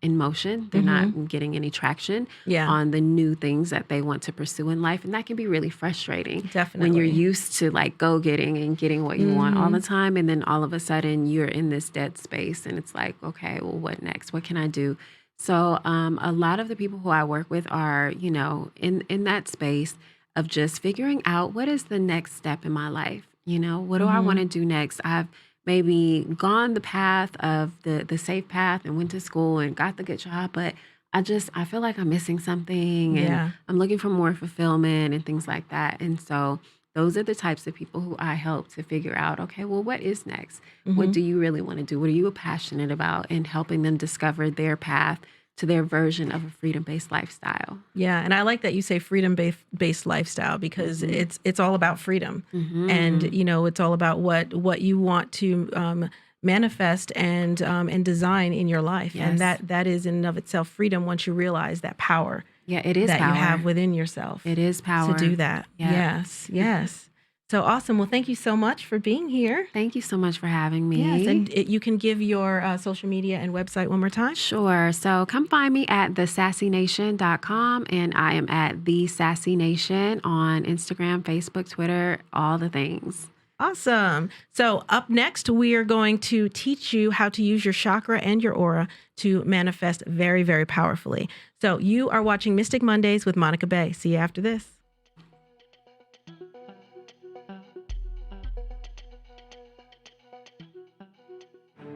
in motion. They're not getting any traction on the new things that they want to pursue in life. And that can be really frustrating. Definitely. When you're used to like go getting and getting what you want all the time. And then all of a sudden you're in this dead space and it's like, okay, well, what next? What can I do? So a lot of the people who I work with are, in that space of just figuring out what is the next step in my life. What do I want to do next? I've maybe gone the path of the safe path and went to school and got the good job, but I feel like I'm missing something and I'm looking for more fulfillment and things like that. And so those are the types of people who I help to figure out, okay, well, what is next? What do you really want to do? What are you passionate about? And helping them discover their path to their version of a freedom-based lifestyle. Yeah, and I like that you say freedom-based lifestyle, because it's all about freedom, and it's all about what you want to manifest and design in your life. Yes. And that is in and of itself freedom once you realize that power. Yeah, it is that power. you have within yourself. It is power to do that. Yeah. Yes. So awesome. Well, thank you so much for being here. Thank you so much for having me. Yes, and you can give your social media and website one more time. Sure. So come find me at thesassynation.com, and I am at The Sassy Nation on Instagram, Facebook, Twitter, all the things. Awesome. So up next, we are going to teach you how to use your chakra and your aura to manifest very, very powerfully. So you are watching Mystic Mondays with Monica Bay. See you after this.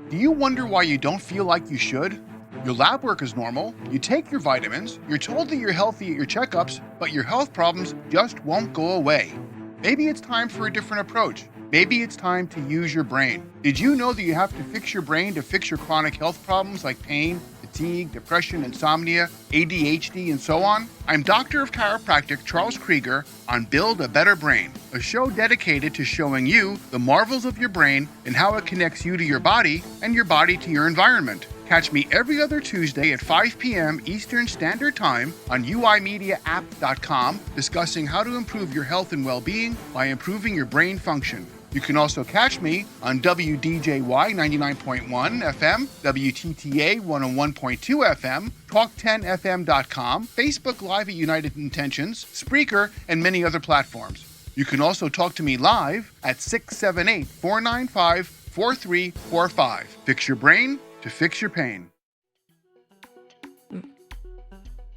Do you wonder why you don't feel like you should? Your lab work is normal, you take your vitamins, you're told that you're healthy at your checkups, but your health problems just won't go away. Maybe it's time for a different approach. Maybe it's time to use your brain. Did you know that you have to fix your brain to fix your chronic health problems like pain, fatigue, depression, insomnia, ADHD, and so on? I'm Doctor of Chiropractic Charles Krieger on Build a Better Brain, a show dedicated to showing you the marvels of your brain and how it connects you to your body and your body to your environment. Catch me every other Tuesday at 5 p.m. Eastern Standard Time on uimediaapp.com, discussing how to improve your health and well-being by improving your brain function. You can also catch me on WDJY 99.1 FM, WTTA 101.2 FM, Talk10FM.com, Facebook Live at United Intentions, Spreaker, and many other platforms. You can also talk to me live at 678-495-4345. Fix your brain to fix your pain.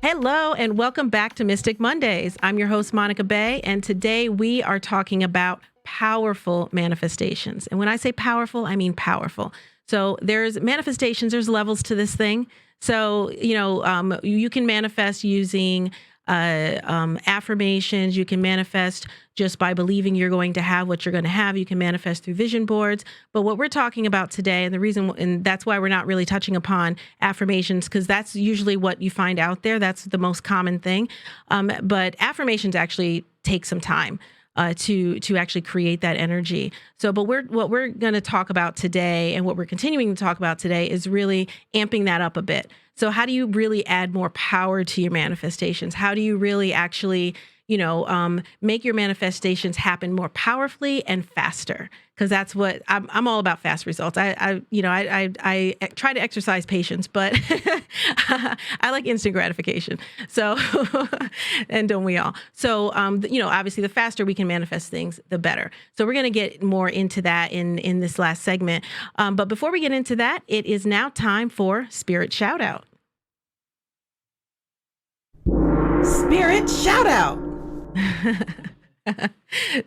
Hello and welcome back to Mystic Mondays. I'm your host, Monica Bay, and today we are talking about powerful manifestations. And when I say powerful, I mean powerful. So there's manifestations, there's levels to this thing. So, you can manifest using affirmations. You can manifest just by believing you're going to have what you're going to have. You can manifest through vision boards. But what we're talking about today, and that's why we're not really touching upon affirmations, because that's usually what you find out there. That's the most common thing. But affirmations actually take some time to actually create that energy. So, but what we're going to talk about today, and what we're continuing to talk about today, is really amping that up a bit. So how do you really add more power to your manifestations? How do you really actually, make your manifestations happen more powerfully and faster? Because that's what I'm all about. Fast results. I try to exercise patience, but I like instant gratification. So, and don't we all? So, obviously, the faster we can manifest things, the better. So we're going to get more into that in this last segment. But before we get into that, it is now time for Spirit Shout Out. Spirit Shout Out.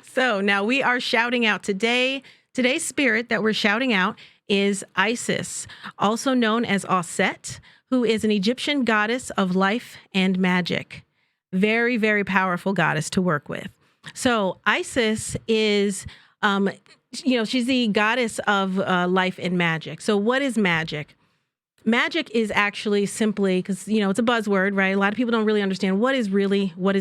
So now we are shouting out today. Today's spirit that we're shouting out is Isis, also known as Auset, who is an Egyptian goddess of life and magic. Very, very powerful goddess to work with. So Isis is, she's the goddess of life and magic. So what is magic? Magic is actually simply, because, it's a buzzword, right? A lot of people don't really understand what is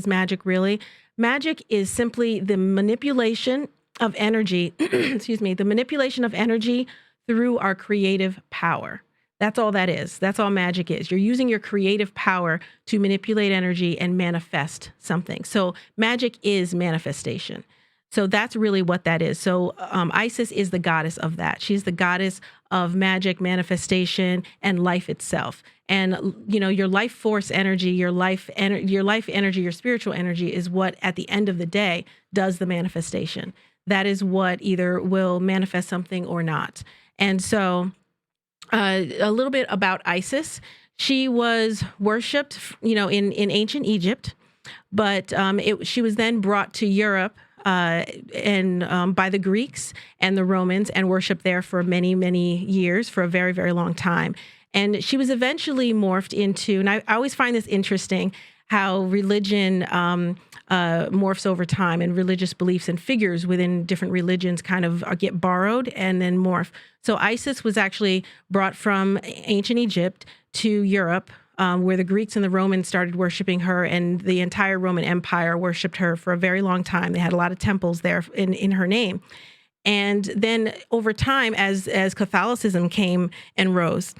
magic really. Magic is simply the manipulation of energy, the manipulation of energy through our creative power. That's all that is. That's all magic is. You're using your creative power to manipulate energy and manifest something. So magic is manifestation. So that's really what that is. So Isis is the goddess of that. She's the goddess of magic, manifestation, and life itself. And, your life force energy, your life energy, your spiritual energy is what, at the end of the day, does the manifestation. That is what either will manifest something or not. And so a little bit about Isis. She was worshipped, in ancient Egypt, but she was then brought to Europe and by the Greeks and the Romans, and worshipped there for many, many years, for a very, very long time. And she was eventually morphed into, and I always find this interesting, how religion morphs over time, and religious beliefs and figures within different religions kind of get borrowed and then morph. So Isis was actually brought from ancient Egypt to Europe, where the Greeks and the Romans started worshiping her, and the entire Roman Empire worshiped her for a very long time. They had a lot of temples there in her name. And then over time, as Catholicism came and rose,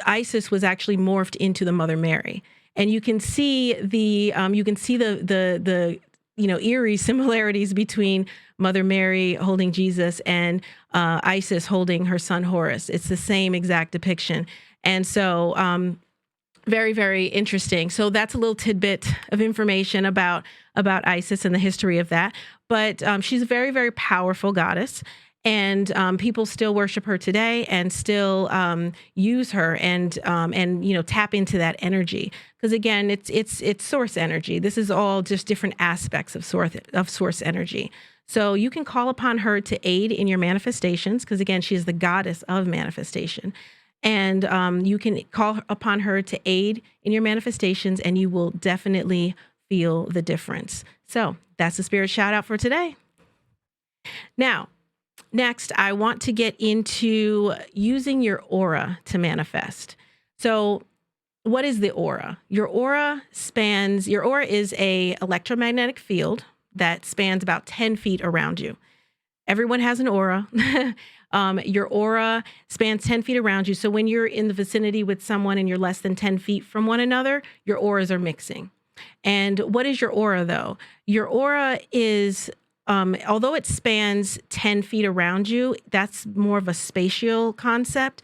Isis was actually morphed into the Mother Mary, and you can see the eerie similarities between Mother Mary holding Jesus and Isis holding her son Horus. It's the same exact depiction, and so very, very interesting. So that's a little tidbit of information about Isis and the history of that. But she's a very, very powerful goddess. And people still worship her today and still use her and tap into that energy, because again, it's source energy. This is all just different aspects of source energy. So you can call upon her to aid in your manifestations, because again, she is the goddess of manifestation. And you can call upon her to aid in your manifestations, and you will definitely feel the difference. So that's the spirit shout out for today. Now, next, I want to get into using your aura to manifest. So what is the aura? Your aura is a electromagnetic field that spans about 10 feet around you. Everyone has an aura. Your aura spans 10 feet around you. So when you're in the vicinity with someone and you're less than 10 feet from one another, your auras are mixing. And what is your aura, though? Your aura is, although it spans 10 feet around you, that's more of a spatial concept.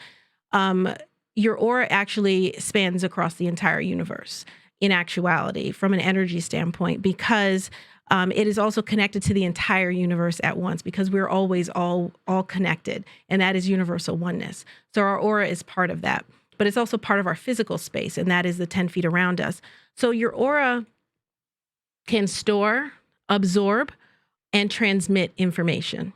Your aura actually spans across the entire universe in actuality from an energy standpoint, because it is also connected to the entire universe at once, because we're always all connected, and that is universal oneness. So our aura is part of that, but it's also part of our physical space, and that is the 10 feet around us. So your aura can store, absorb, and transmit information.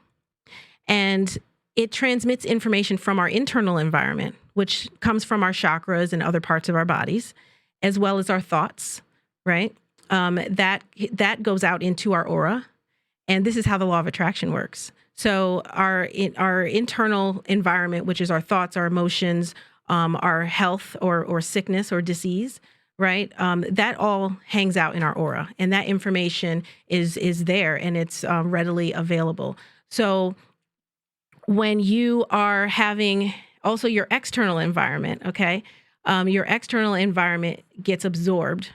And it transmits information from our internal environment, which comes from our chakras and other parts of our bodies, as well as our thoughts, right? That goes out into our aura. And this is how the law of attraction works. So our internal environment, which is our thoughts, our emotions, our health or sickness or disease, right? That all hangs out in our aura, and that information is there, and it's readily available. So when you are having also your external environment, okay, your external environment gets absorbed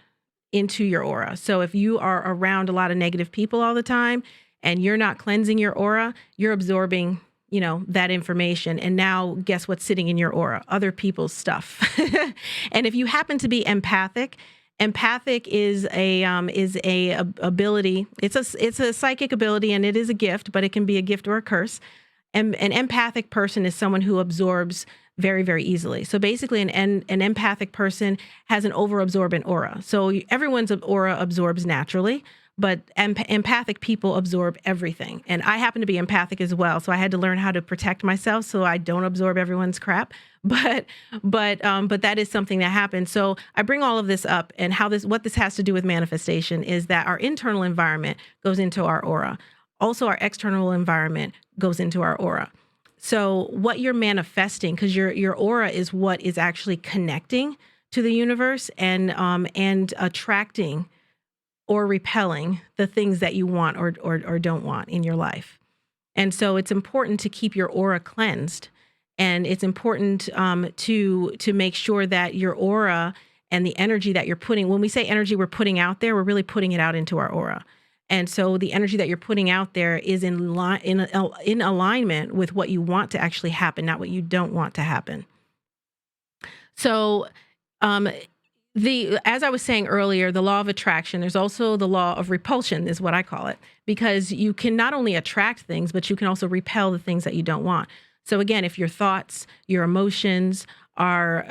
into your aura. So if you are around a lot of negative people all the time and you're not cleansing your aura, you're absorbing that information. And now guess what's sitting in your aura? Other people's stuff. And if you happen to be empathic is a ability. It's a psychic ability, and it is a gift, but it can be a gift or a curse. And an empathic person is someone who absorbs very, very easily. So basically an empathic person has an overabsorbent aura. So everyone's aura absorbs naturally, but empathic people absorb everything. And I happen to be empathic as well. So I had to learn how to protect myself so I don't absorb everyone's crap. But that is something that happens. So I bring all of this up, and what this has to do with manifestation is that our internal environment goes into our aura. Also, our external environment goes into our aura. So what you're manifesting, because your aura is what is actually connecting to the universe and attracting or repelling the things that you want or don't want in your life. And so it's important to keep your aura cleansed, and it's important to make sure that your aura and the energy that you're putting, when we say energy we're putting out there, we're really putting it out into our aura. And so the energy that you're putting out there is in alignment with what you want to actually happen, not what you don't want to happen. So as I was saying earlier, the law of attraction, there's also the law of repulsion is what I call it, because you can not only attract things, but you can also repel the things that you don't want. So again, if your thoughts, your emotions are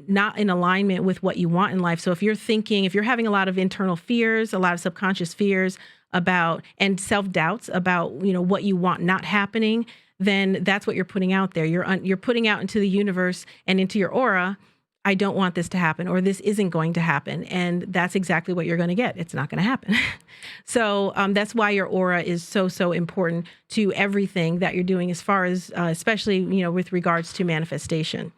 not in alignment with what you want in life. So if you're having a lot of internal fears, a lot of subconscious fears about, and self-doubts about, what you want not happening, then that's what you're putting out there. You're putting out into the universe and into your aura, I don't want this to happen, or this isn't going to happen. And that's exactly what you're going to get. It's not going to happen. So that's why your aura is so, so important to everything that you're doing, as far as, especially, with regards to manifestation.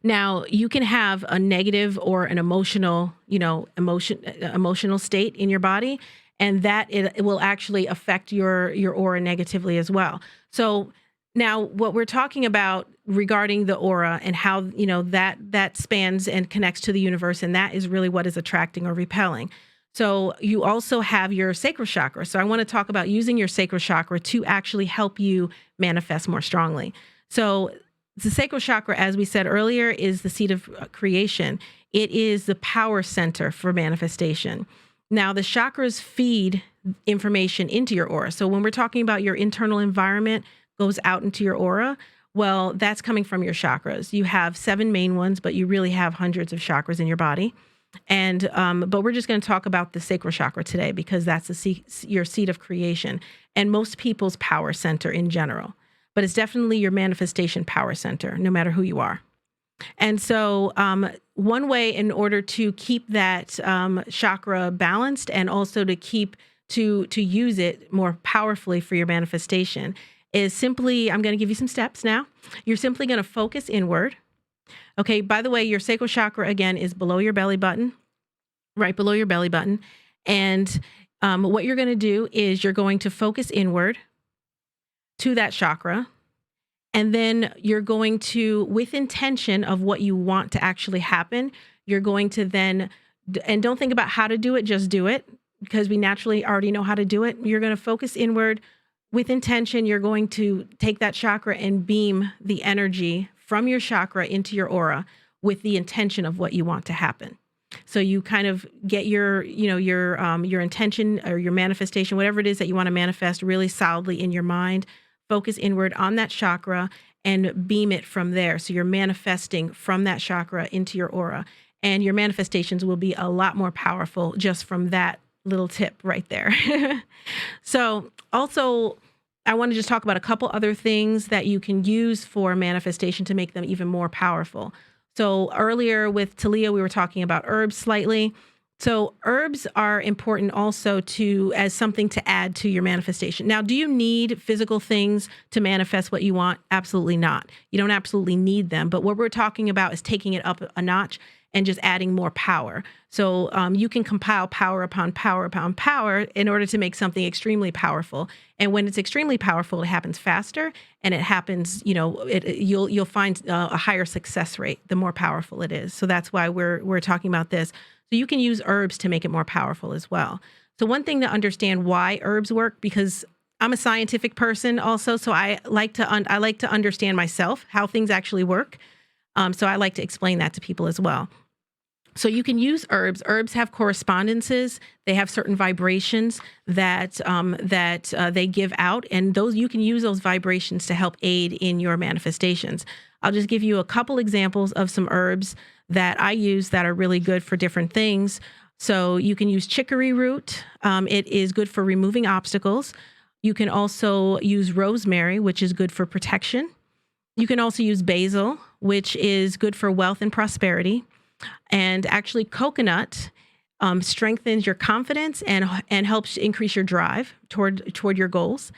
Now, you can have a negative or an emotional, emotional state in your body, and that it will actually affect your aura negatively as well. So now what we're talking about regarding the aura and how, that spans and connects to the universe, and that is really what is attracting or repelling. So you also have your sacral chakra. So I want to talk about using your sacral chakra to actually help you manifest more strongly. So the sacral chakra, as we said earlier, is the seat of creation. It is the power center for manifestation. Now, the chakras feed information into your aura. So when we're talking about your internal environment goes out into your aura, well, that's coming from your chakras. You have 7 main ones, but you really have hundreds of chakras in your body. And but we're just going to talk about the sacral chakra today because that's your seat of creation and most people's power center in general. But it's definitely your manifestation power center, no matter who you are. And so one way in order to keep that chakra balanced and also to use it more powerfully for your manifestation is simply, I'm going to give you some steps now. You're simply going to focus inward. Okay, by the way, your sacral chakra, again, is below your belly button, right below your belly button. And what you're going to do is you're going to focus inward to that chakra. And then you're going to, with intention of what you want to actually happen, you're going to then, and don't think about how to do it, just do it, because we naturally already know how to do it. You're going to focus inward with intention. You're going to take that chakra and beam the energy from your chakra into your aura with the intention of what you want to happen. So you kind of get your intention or your manifestation, whatever it is that you want to manifest, really solidly in your mind. Focus inward on that chakra and beam it from there. So you're manifesting from that chakra into your aura, and your manifestations will be a lot more powerful just from that little tip right there. So also, I want to just talk about a couple other things that you can use for manifestation to make them even more powerful. So earlier with Talia, we were talking about herbs slightly. So herbs are important also as something to add to your manifestation. Now, do you need physical things to manifest what you want? Absolutely not. You don't absolutely need them. But what we're talking about is taking it up a notch and just adding more power. So you can compile power upon power upon power in order to make something extremely powerful. And when it's extremely powerful, it happens faster, and it happens, you'll find a higher success rate the more powerful it is. So that's why we're talking about this. So you can use herbs to make it more powerful as well. So one thing to understand why herbs work, because I'm a scientific person also, so I like to understand myself how things actually work. So I like to explain that to people as well. So you can use herbs. Herbs have correspondences. They have certain vibrations that they give out, and you can use those vibrations to help aid in your manifestations. I'll just give you a couple examples of some herbs that I use that are really good for different things. So you can use chicory root. It is good for removing obstacles. You can also use rosemary, which is good for protection. You can also use basil, which is good for wealth and prosperity. And actually, coconut strengthens your confidence and helps increase your drive toward your goals.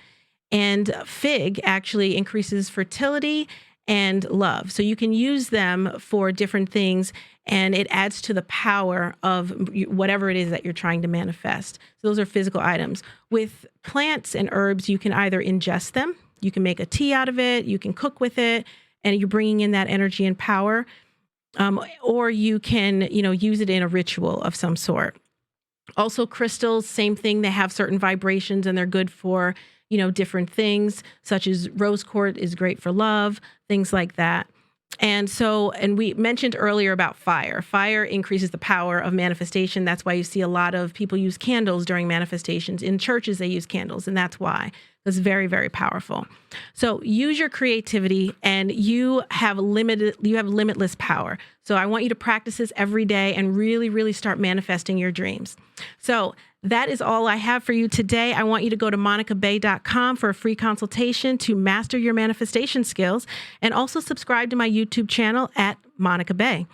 And fig actually increases fertility and love. So you can use them for different things, and it adds to the power of whatever it is that you're trying to manifest. So those are physical items. With plants and herbs, you can either ingest them, you can make a tea out of it, you can cook with it, and you're bringing in that energy and power. Or you can, use it in a ritual of some sort. Also, crystals, same thing. They have certain vibrations, and they're good for, different things, such as rose quartz is great for love, things like that. And we mentioned earlier about fire. Fire increases the power of manifestation. That's why you see a lot of people use candles during manifestations. In churches, they use candles, and that's why. It's very, very powerful. So use your creativity, and you have limitless power. So I want you to practice this every day and really, really start manifesting your dreams. So that is all I have for you today. I want you to go to monicabay.com for a free consultation to master your manifestation skills, and also subscribe to my YouTube channel at Monica Bay.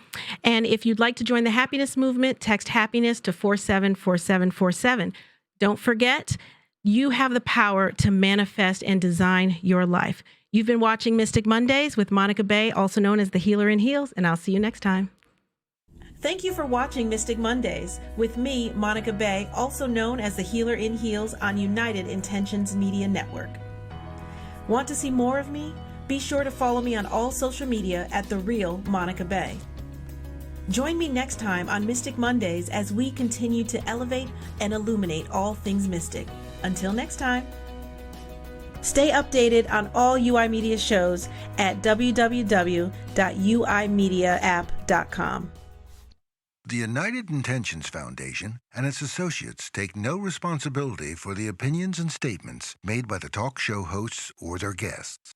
And if you'd like to join the happiness movement, text happiness to 474747. Don't forget, you have the power to manifest and design your life. You've been watching Mystic Mondays with Monica Bay, also known as the Healer in Heels, and I'll see you next time. Thank you for watching Mystic Mondays with me, Monica Bay, also known as the Healer in Heels on United Intentions Media Network. Want to see more of me? Be sure to follow me on all social media at The Real Monica Bay. Join me next time on Mystic Mondays as we continue to elevate and illuminate all things mystic. Until next time. Stay updated on all UI Media shows at www.uimediaapp.com. The United Intentions Foundation and its associates take no responsibility for the opinions and statements made by the talk show hosts or their guests.